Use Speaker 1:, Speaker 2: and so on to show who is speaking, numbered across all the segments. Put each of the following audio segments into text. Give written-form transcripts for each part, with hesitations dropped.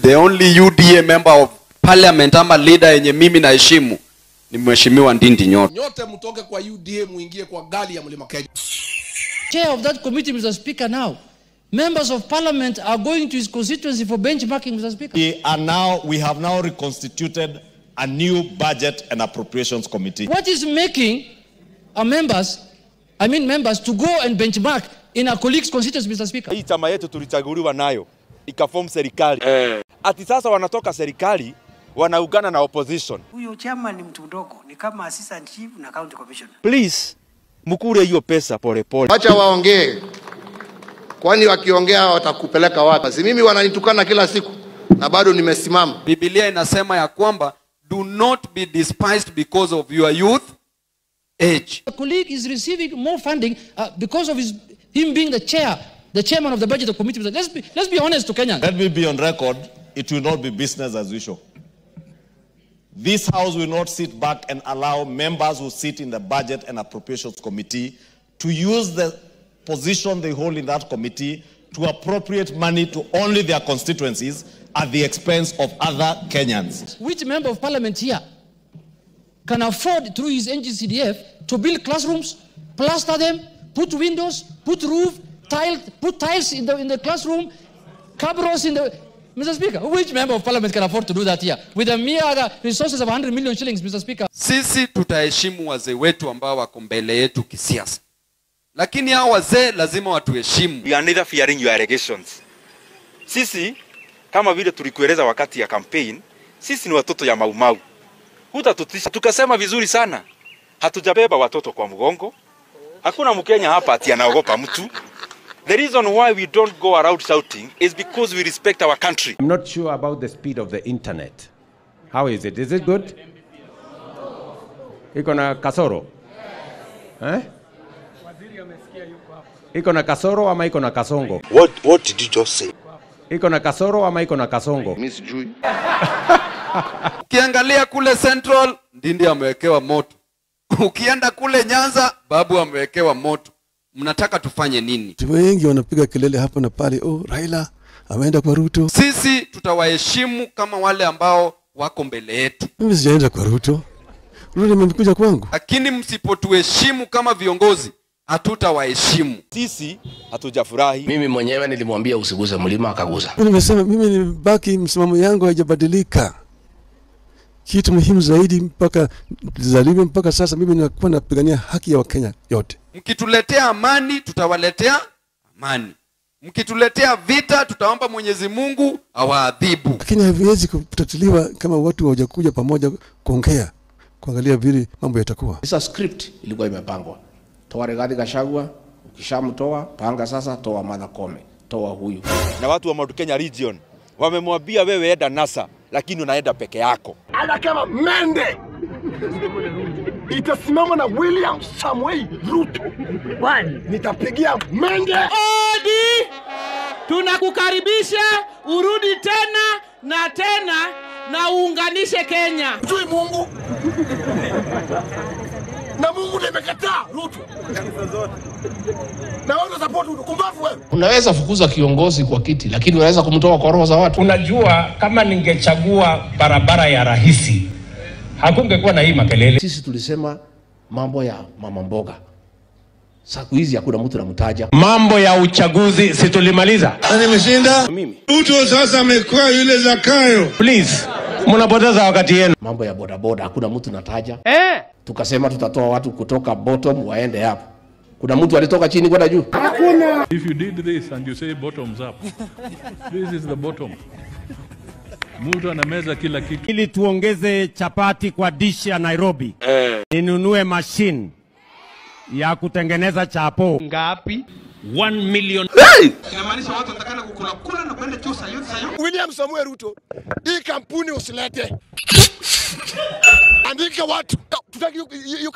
Speaker 1: The only UDA member of parliament ama leader yenye mimi naheshimu ni mheshimiwa Ndindi Nyoro.
Speaker 2: Nyote mtoke kwa UDA muingie kwa gali ya Mlima Kenya.
Speaker 3: Chair of that committee, Mr. Speaker, now. Members of parliament are going to his constituency for benchmarking, Mr. Speaker.
Speaker 4: We have now reconstituted a new budget and appropriations committee.
Speaker 3: What is making our members to go and benchmark in our colleagues' constituency, Mr. Speaker?
Speaker 5: Hii chama yetu tulichaguliwa nayo ikaform serikali. Ati sasa wanatoka serikali wanaungana na opposition.
Speaker 6: Huyo chama ni mtu mdogo, ni kama assistant chief na county commissioner.
Speaker 5: Please, mkure hiyo pesa pole pole.
Speaker 7: Acha waongee. Kwani wakiongea watakupeleka wapi? Si mimi wananitukana kila siku na bado nimesimama.
Speaker 1: Biblia inasema ya kwamba do not be despised because of your youth age.
Speaker 3: A colleague is receiving more funding because of him being the chairman of the budget committee. Let's be honest to Kenyans.
Speaker 4: Let me be on record. It will not be business as usual. This House will not sit back and allow members who sit in the Budget and Appropriations Committee to use the position they hold in that committee to appropriate money to only their constituencies at the expense of other Kenyans.
Speaker 3: Which member of parliament here can afford through his NGCDF to build classrooms, plaster them, put windows, put roof, put tiles in the classroom, cabros in the... Mr. Speaker, which member of parliament can afford to do that here with a mere resources of 100 million shillings, Mr. Speaker?
Speaker 1: Sisi tutaheshimu wazee wetu ambao wako mbele yetu kisiasa. Lakini hao wazee lazima watuheshimu.
Speaker 5: We are neither fearing your allegations. Sisi kama vile tulikueleza wakati ya campaign, sisi ni watoto ya Maumau. Hutatutisha. Tukasema vizuri sana. Hatujabeba watoto kwa mgongo. Hakuna Mkenya hapa ati anaogopa mtu. The reason why we don't go around shouting is because we respect our country.
Speaker 8: I'm not sure about the speed of the internet. How is it? Is it good? Iko na kasoro? Eh? Iko na kasoro ama iko na kasongo?
Speaker 7: What did you just say?
Speaker 8: Iko na kasoro ama iko na kasongo?
Speaker 7: Miss Jui.
Speaker 1: Ukiangalia kule Central, Ndindi amewekewa moto. Ukienda kule Nyanza, Babu amewekewa moto. Mnataka tufanye nini?
Speaker 9: Wengi wanapiga kelele hapa na pale, Raila ameenda kwa Ruto.
Speaker 1: Sisi tutawaheshimu kama wale ambao wako mbele yetu.
Speaker 9: Mimi sijaenda kwa Ruto. Ruto amekuja kwangu.
Speaker 1: Lakini msipotuheshimu kama viongozi, hatutawaheshimu.
Speaker 5: Sisi hatujafurahi.
Speaker 10: Mimi mwenyewe nilimwambia usiguze mlima akaguza.
Speaker 9: Nimesema mimi nibaki, msimamo yangu haijabadilika. Kitu muhimu zaidi mpaka sasa mimi nakuwa napigania haki ya Wakenya yote.
Speaker 1: Mkituletea amani, tutawaletea amani. Mkituletea vita, tutaomba Mwenyezi Mungu awaadhibu.
Speaker 9: Lakini haviwezi kutatuliwa kama watu hawajakuja pamoja kuongea, kuangalia vile mambo yatakuwa.
Speaker 10: Isa script ilikuwa imepangwa. Toa Rigathi Gachagua, ukishamtoa panga sasa toa Martha Koome, toa huyu.
Speaker 5: Na watu wa Mount Kenya region wamemwambia wewe enda NASA, lakini unaenda peke yako.
Speaker 2: Ala kama mende itasimama na William Samuel Ruto. Bwana, nitapigia mende.
Speaker 11: Odi, tunakukaribisha urudi tena na uunganishe Kenya.
Speaker 2: Jui Mungu. Na Mungu nimekataa Ruto. Na wewe support Ruto. Kumbavu wewe.
Speaker 10: Unaweza fukuza kiongozi kwa kiti, lakini unaweza kumtoa kwa roho za watu.
Speaker 12: Unajua kama ningechagua barabara ya rahisi, hakungekuwa na hii makelele.
Speaker 10: Sisi tulisema mambo ya mama mboga. Siku hizi hakuna mtu anamtaja.
Speaker 12: Mambo ya uchaguzi situlimaliza.
Speaker 7: Nimeshinda. Ruto sasa amekuwa yule Zakayo.
Speaker 12: Please, mnapoteza wakati yenu.
Speaker 10: Mambo ya bodaboda hakuna mtu anataja. Tukasema tutatoa watu kutoka bottom waende hapo. Kuna mtu alitoka chini kwenda juu?
Speaker 2: Hakuna.
Speaker 13: If you did this and you say bottoms up, this is the bottom. Mtu anameza kila kitu.
Speaker 8: Ili tuongeze chapati kwa dish ya Nairobi. Ninunue machine ya kutengeneza chapo.
Speaker 12: Ngapi? 1 million.
Speaker 2: Inamaanisha watu watakana kukula na kwenda chuo sayo. William Samuel Ruto, hii kampuni usilete. Andika watu. Tutaki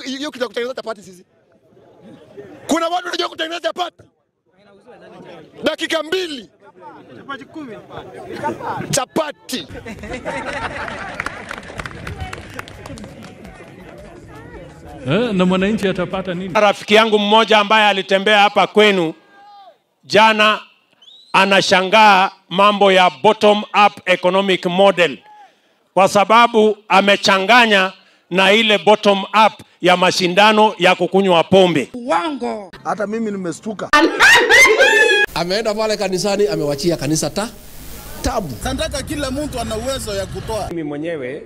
Speaker 2: hiyo kitu kutengeneza chapati sisi. Kuna watu wanajua kutengeneza chapati. Dakika 2. Chapati 10. Chapati.
Speaker 13: Na mwananchi atapata nini?
Speaker 12: Rafiki yangu mmoja ambaye alitembea hapa kwenu jana anashangaa
Speaker 8: mambo ya bottom up economic model, kwa sababu amechanganya na ile bottom up ya mashindano ya kukunywa pombe.
Speaker 14: Wango. Hata mimi nimestuka.
Speaker 10: Ameenda pale kanisani, amewachia kanisa tabu.
Speaker 14: Nataka kila mtu ana uwezo ya kutoa.
Speaker 8: Mimi mwenyewe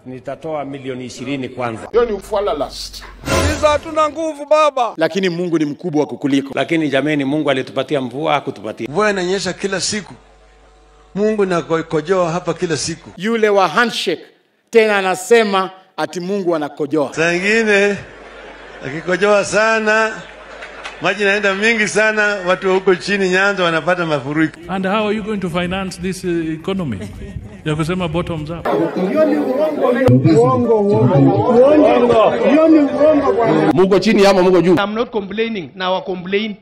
Speaker 8: nitatoa milioni 20 kwanza.
Speaker 14: Hiyo ni ufala last. Sisi hatuna nguvu baba. Lakini Mungu ni mkubwa kukuliko.
Speaker 8: Lakini jameni, Mungu alitupatia mvua, hakutupatia.
Speaker 9: Mvua inanyesha kila siku. Mungu anakojoa hapa kila siku.
Speaker 14: Yule wa handshake tena anasema ati Mungu anakojoa.
Speaker 9: Saa nyingine akikojoa sana, maji naenda mingi sana, watu wa huko chini Nyanza wanapata mafuriko.
Speaker 13: And how are you going to finance this economy? Ya kusema bottoms up.
Speaker 10: Mungu chini ama Mungu juu?
Speaker 11: I'm not complaining, now I complain.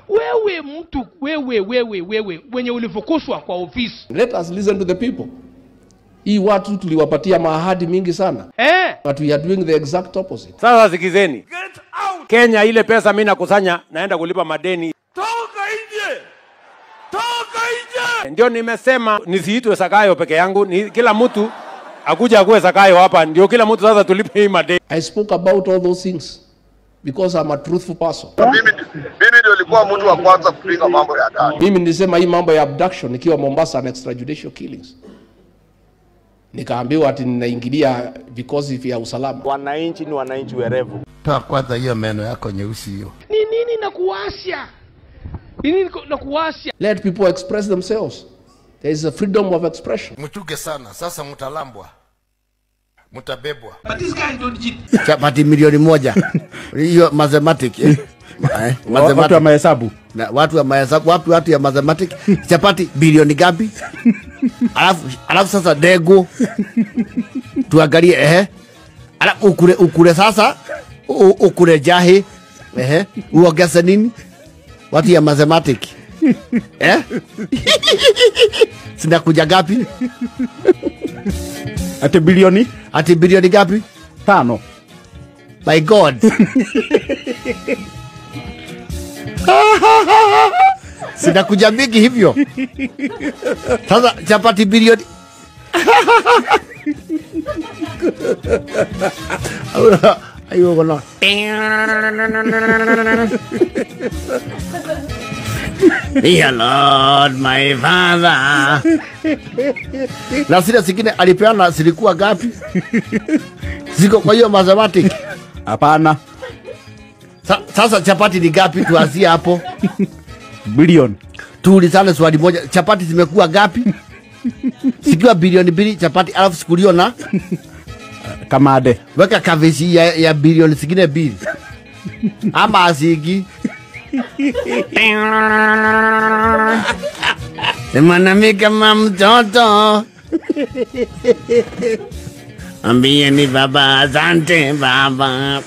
Speaker 11: Wewe mtu, wewe wenye ulifukuswa kwa ofisi.
Speaker 10: Let us listen to the people. Hii watu tuliwapatia maahadi mingi sana. But we are doing the exact opposite.
Speaker 8: Sasa sikizeni. Kenya ile pesa mimi nakusanya naenda kulipa madeni.
Speaker 14: Toka nje. Toka nje.
Speaker 8: Ndio nimesema nisiitwe Sakayo peke yangu, ni kila mtu akuja akuwe Sakayo hapa, ndio kila mtu sasa tulipe hii madeni.
Speaker 10: I spoke about all those things because I'm a truthful person.
Speaker 7: Mimi ndio nilikuwa mtu wa kwanza kupinga mambo ya ndani.
Speaker 10: Mimi nilisema hii mambo ya abduction nikiwa Mombasa na extrajudicial killings. Nikaambiwa ati ninaingilia vikosi vya usalama.
Speaker 14: Wananchi ni wananchi werevu.
Speaker 9: Toa kwanza hiyo meno yako nyeusi hiyo.
Speaker 11: Ni nini nakuwasha? Ni nini nakuwasha?
Speaker 10: Let people express themselves. There is a freedom of expression.
Speaker 14: Mchuke sana, sasa mtalambwa. Mtabebwa.
Speaker 11: But this guy don't cheat.
Speaker 9: Chapati milioni 1. Hiyo mathematics.
Speaker 14: Watu wa mahesabu.
Speaker 9: Na watu wa mahesabu, watu ya mathematics. Chapati bilioni ngapi? Alafu sasa dego. Tuangalie alafu ukule sasa ukule jahe. Uongeze nini? Watu ya mathematics. Sina kuja gapi?
Speaker 14: Ati bilioni
Speaker 9: gapi?
Speaker 14: 5.
Speaker 9: My God. Sina kuja mingi hivyo. Sasa chapati bilioni. Ayo bwana. Dear Lord, my Father. Na sina zingine alipeana zilikuwa gapi? Ziko kwa hiyo mathematics?
Speaker 14: Hapana.
Speaker 9: Sasa chapati ni gapi? Tuanzie hapo.
Speaker 14: Bilioni.
Speaker 9: Tuulizane swali moja. Chapati zimekuwa gapi? Sikiwa bilioni 2 chapati alafu sikulio na
Speaker 14: kamade.
Speaker 9: Weka kavishi ya bilioni zingine 2. Ama asigi. Mwanamke kama mtoto. Ambieni baba asante baba.